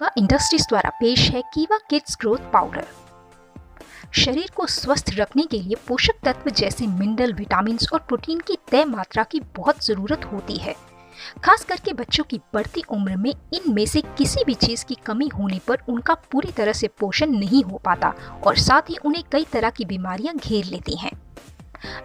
कीवा इंडस्ट्रीज द्वारा पेश है कीवा किड्स ग्रोथ पाउडर। शरीर को स्वस्थ रखने के लिए पोषक तत्व जैसे मिनरल, विटामिन और प्रोटीन की तय मात्रा की बहुत जरूरत होती है। खास करके बच्चों की बढ़ती उम्र में इनमें से किसी भी चीज की कमी होने पर उनका पूरी तरह से पोषण नहीं हो पाता और साथ ही उन्हें कई तरह की बीमारियां घेर लेती हैं।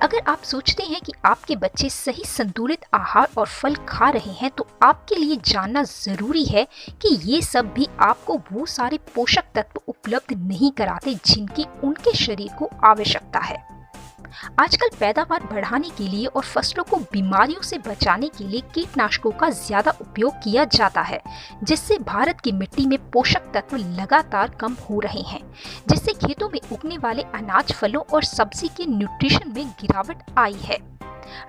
अगर आप सोचते हैं कि आपके बच्चे सही संतुलित आहार और फल खा रहे हैं तो आपके लिए जानना जरूरी है कि ये सब भी आपको वो सारे पोषक तत्व उपलब्ध नहीं कराते जिनकी उनके शरीर को आवश्यकता है। आजकल पैदावार बढ़ाने के लिए और फसलों को बीमारियों से बचाने के लिए कीटनाशकों का ज्यादा उपयोग किया जाता है, जिससे भारत की मिट्टी में पोषक तत्व लगातार कम हो रहे हैं, जिससे खेतों में उगने वाले अनाज, फलों और सब्जी के न्यूट्रिशन में गिरावट आई है।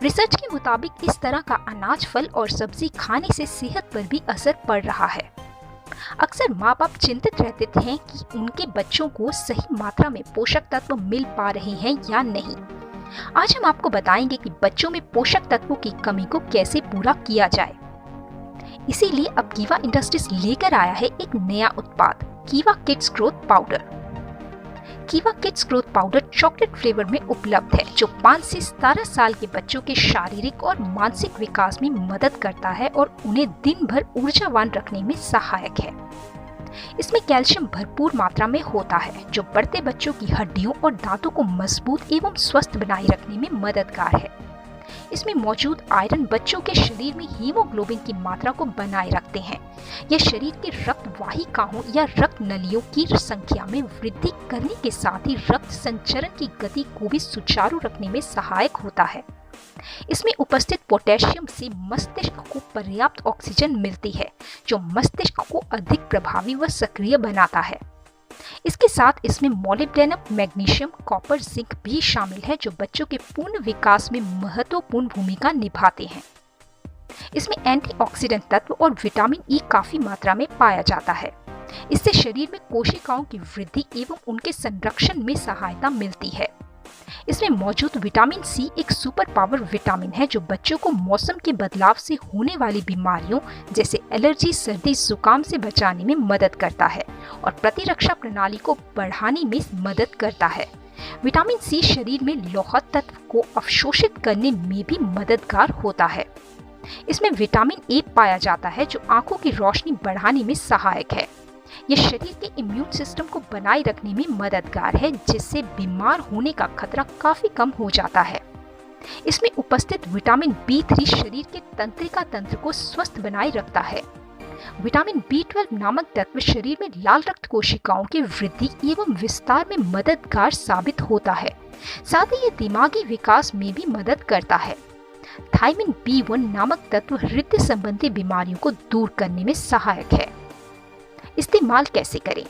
रिसर्च के मुताबिक इस तरह का अनाज, फल और सब्जी खाने से सेहत पर भी असर पड़ रहा है। अक्सर माँ बाप चिंतित रहते हैं कि उनके बच्चों को सही मात्रा में पोषक तत्व मिल पा रहे हैं या नहीं। आज हम आपको बताएंगे कि बच्चों में पोषक तत्वों की कमी को कैसे पूरा किया जाए। इसीलिए अब कीवा इंडस्ट्रीज लेकर आया है एक नया उत्पाद, कीवा किड्स ग्रोथ पाउडर। कीवा kids growth powder chocolate flavour में उपलब्ध है, जो 5 से 17 साल के बच्चों के शारीरिक और मानसिक विकास में मदद करता है और उन्हें दिन भर ऊर्जावान रखने में सहायक है। इसमें कैल्शियम भरपूर मात्रा में होता है, जो बढ़ते बच्चों की हड्डियों और दांतों को मजबूत एवं स्वस्थ बनाए रखने में मददगार है। इसमें मौजूद आयरन बच्चों के शरीर में हीमोग्लोबिन की मात्रा को बनाए रखते हैं। यह शरीर के रक्त वाहिकाओं या रक्त नलियों की संख्या में वृद्धि करने के साथ ही रक्त संचरण की गति को भी सुचारू रखने में सहायक होता है। इसमें उपस्थित पोटेशियम से मस्तिष्क को पर्याप्त ऑक्सीजन मिलती है, जो मस्तिष्क को अधिक प्रभावी व सक्रिय बनाता है। इसके साथ इसमें मोलिब्डेनम, मैग्नीशियम, कॉपर, जिंक भी शामिल है, जो बच्चों के पूर्ण विकास में महत्वपूर्ण भूमिका निभाते हैं। इसमें एंटीऑक्सीडेंट तत्व और विटामिन ई काफी मात्रा में पाया जाता है। इससे शरीर में कोशिकाओं की वृद्धि एवं उनके संरक्षण में सहायता मिलती है। इसमें मौजूद विटामिन सी एक सुपर पावर विटामिन है, जो बच्चों को मौसम के बदलाव से होने वाली बीमारियों जैसे एलर्जी, सर्दी, जुकाम से बचाने में मदद करता है और प्रतिरक्षा प्रणाली को बढ़ाने में मदद करता है। विटामिन सी शरीर में लौह तत्व को अवशोषित करने में भी मददगार होता है। इसमें विटामिन ए पाया जाता है, जो आंखों की रोशनी बढ़ाने में सहायक है। यह शरीर के इम्यून सिस्टम को बनाए रखने में मददगार है, जिससे बीमार होने का खतरा काफी कम हो जाता है। इसमें उपस्थित विटामिन B3 शरीर के तंत्रिका तंत्र को स्वस्थ बनाए रखता है। विटामिन B12 नामक तत्व शरीर में लाल रक्त कोशिकाओं की वृद्धि एवं विस्तार में मददगार साबित होता है। साथ ही ये दिमागी विकास में भी मदद करता है। थायमिन B1 नामक तत्व हृदय संबंधी बीमारियों को दूर करने में सहायक है। इस्तेमाल कैसे करें?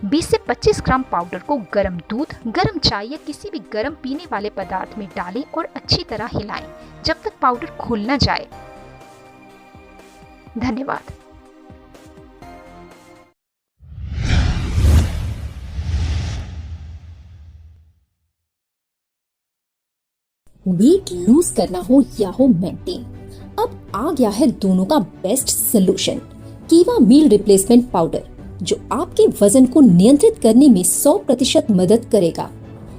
20 से 25 ग्राम पाउडर को गर्म दूध, गर्म चाय या किसी भी गर्म पीने वाले पदार्थ में डालें और अच्छी तरह हिलाएं जब तक पाउडर घुल न जाए। धन्यवाद। वेट लूज करना हो या हो मेंटेन, अब आ गया है दोनों का बेस्ट सोल्यूशन, कीवा मील रिप्लेसमेंट पाउडर, जो आपके वजन को नियंत्रित करने में 100% मदद करेगा।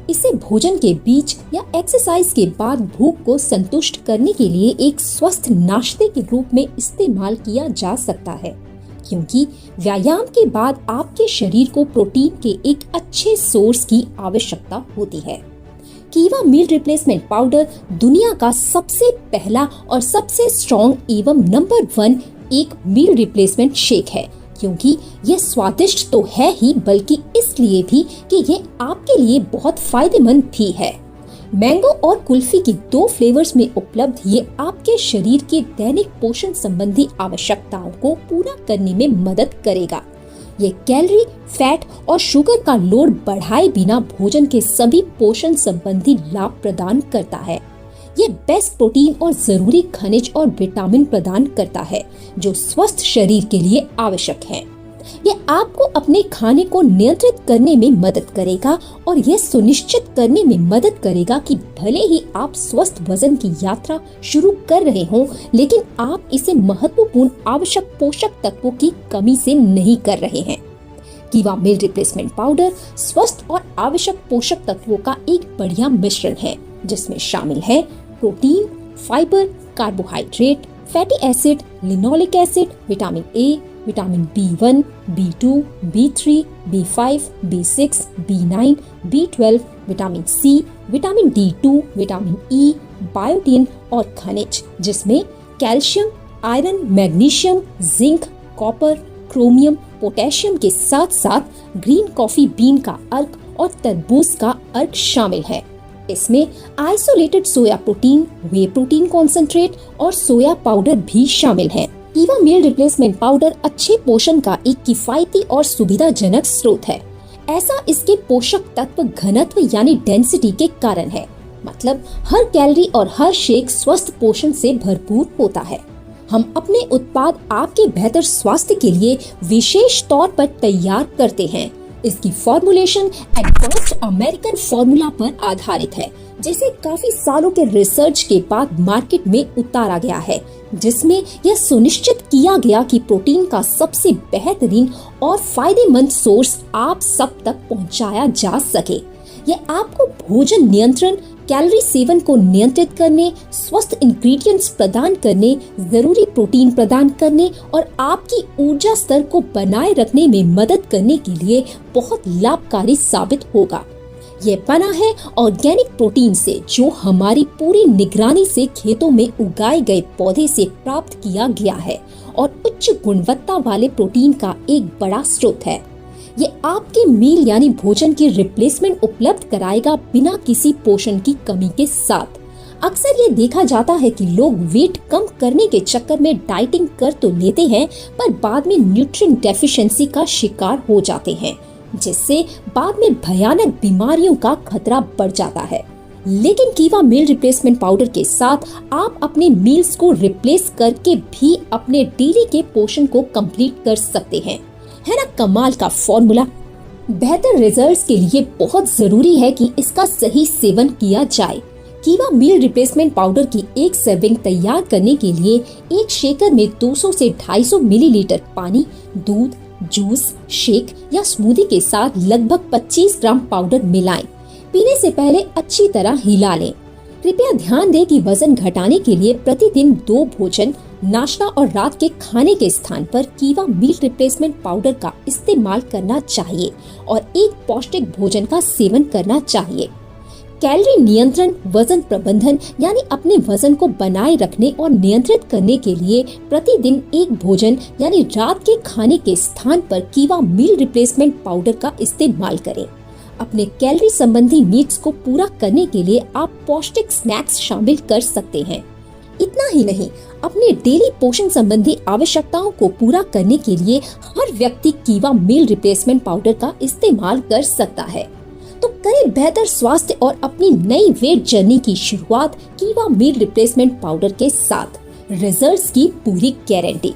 इसे भोजन के बीच या एक्सरसाइज के बाद भूख को संतुष्ट करने के लिए एक स्वस्थ नाश्ते के रूप में इस्तेमाल किया जा सकता है, क्योंकि व्यायाम के बाद आपके शरीर को प्रोटीन के एक अच्छे सोर्स की आवश्यकता होती है। कीवा मील रिप्लेसमेंट पाउडर दुनिया का सबसे पहला और सबसे स्ट्रॉन्ग एवं नंबर 1 एक मील रिप्लेसमेंट शेक है, क्योंकि यह स्वादिष्ट तो है ही, बल्कि इसलिए भी कि यह आपके लिए बहुत फायदेमंद भी है। मैंगो और कुल्फी की 2 फ्लेवर्स में उपलब्ध ये आपके शरीर के दैनिक पोषण संबंधी आवश्यकताओं को पूरा करने में मदद करेगा। ये कैलोरी, फैट और शुगर का लोड बढ़ाए बिना भोजन के सभी पोषण संबंधी लाभ प्रदान करता है। ये बेस्ट प्रोटीन और जरूरी खनिज और विटामिन प्रदान करता है, जो स्वस्थ शरीर के लिए आवश्यक है। ये आपको अपने खाने को नियंत्रित करने में मदद करेगा और यह सुनिश्चित करने में मदद करेगा कि भले ही आप स्वस्थ वजन की यात्रा शुरू कर रहे हों, लेकिन आप इसे महत्वपूर्ण आवश्यक पोषक तत्वों की कमी से नहीं कर रहे हैं। कीवा मील रिप्लेसमेंट पाउडर स्वस्थ और आवश्यक पोषक तत्वों का एक बढ़िया मिश्रण है, जिसमें शामिल है protein, fibre, carbohydrate, fatty acid, linoleic acid, vitamin A, vitamin B1, B2, B3, B5, B6, B9, B12, vitamin C, vitamin D2, vitamin E, biotin और खनिज, जिसमें calcium, iron, magnesium, zinc, copper, chromium, potassium के साथ साथ green coffee bean का अर्क और तरबूज का अर्क शामिल है। इसमें आइसोलेटेड सोया प्रोटीन, वे प्रोटीन कॉन्सेंट्रेट और सोया पाउडर भी शामिल है। कीवा मील रिप्लेसमेंट पाउडर अच्छे पोषण का एक किफायती और सुविधाजनक स्रोत है। ऐसा इसके पोषक तत्व घनत्व यानी डेंसिटी के कारण है। मतलब हर कैलोरी और हर शेक स्वस्थ पोषण से भरपूर होता है। हम अपने उत्पाद आपके बेहतर स्वास्थ्य के लिए विशेष तौर पर तैयार करते हैं। इसकी फॉर्मुलेशन एडवांस्ड अमेरिकन फॉर्मूला पर आधारित है, जिसे काफी सालों के रिसर्च के बाद मार्केट में उतारा गया है, जिसमें यह सुनिश्चित किया गया कि प्रोटीन का सबसे बेहतरीन और फायदेमंद सोर्स आप सब तक पहुंचाया जा सके। यह आपको भोजन नियंत्रण, कैलोरी सेवन को नियंत्रित करने, स्वस्थ इंग्रेडिएंट्स प्रदान करने, जरूरी प्रोटीन प्रदान करने और आपकी ऊर्जा स्तर को बनाए रखने में मदद करने के लिए बहुत लाभकारी साबित होगा। यह बना है ऑर्गेनिक प्रोटीन से, जो हमारी पूरी निगरानी से खेतों में उगाए गए पौधे से प्राप्त किया गया है और उच्च गुणवत्ता वाले प्रोटीन का एक बड़ा स्रोत है। ये आपके मील यानी भोजन की रिप्लेसमेंट उपलब्ध कराएगा बिना किसी पोषण की कमी के साथ। अक्सर ये देखा जाता है कि लोग वेट कम करने के चक्कर में डाइटिंग कर तो लेते हैं, पर बाद में न्यूट्रिएंट डेफिशिएंसी का शिकार हो जाते हैं, जिससे बाद में भयानक बीमारियों का खतरा बढ़ जाता है। लेकिन कीवा मील रिप्लेसमेंट पाउडर के साथ आप अपने मील्स को रिप्लेस करके भी अपने डेली के पोषण को कंप्लीट कर सकते हैं। है ना कमाल का फॉर्मूला। बेहतर रिजल्ट्स के लिए बहुत जरूरी है कि इसका सही सेवन किया जाए। कीवा मील रिप्लेसमेंट पाउडर की एक सर्विंग तैयार करने के लिए एक शेकर में 200 से 250 मिलीलीटर पानी, दूध, जूस, शेक या स्मूदी के साथ लगभग 25 ग्राम पाउडर मिलाएं। पीने से पहले अच्छी तरह हिला लें। कृपया ध्यान दें कि वजन घटाने के लिए प्रतिदिन 2 भोजन, नाश्ता और रात के खाने के स्थान पर कीवा मील रिप्लेसमेंट पाउडर का इस्तेमाल करना चाहिए और एक पौष्टिक भोजन का सेवन करना चाहिए। कैलोरी नियंत्रण, वजन प्रबंधन यानी अपने वजन को बनाए रखने और नियंत्रित करने के लिए प्रतिदिन एक भोजन यानी रात के खाने के स्थान पर कीवा मील रिप्लेसमेंट पाउडर का इस्तेमाल करें। अपने कैलोरी संबंधी नीड्स को पूरा करने के लिए आप पौष्टिक स्नैक्स शामिल कर सकते हैं। इतना ही नहीं, अपने डेली पोषण संबंधी आवश्यकताओं को पूरा करने के लिए हर व्यक्ति कीवा मील रिप्लेसमेंट पाउडर का इस्तेमाल कर सकता है। तो करें बेहतर स्वास्थ्य और अपनी नई वेट जर्नी की शुरुआत कीवा मील रिप्लेसमेंट पाउडर के साथ। रिजल्ट्स की पूरी गारंटी।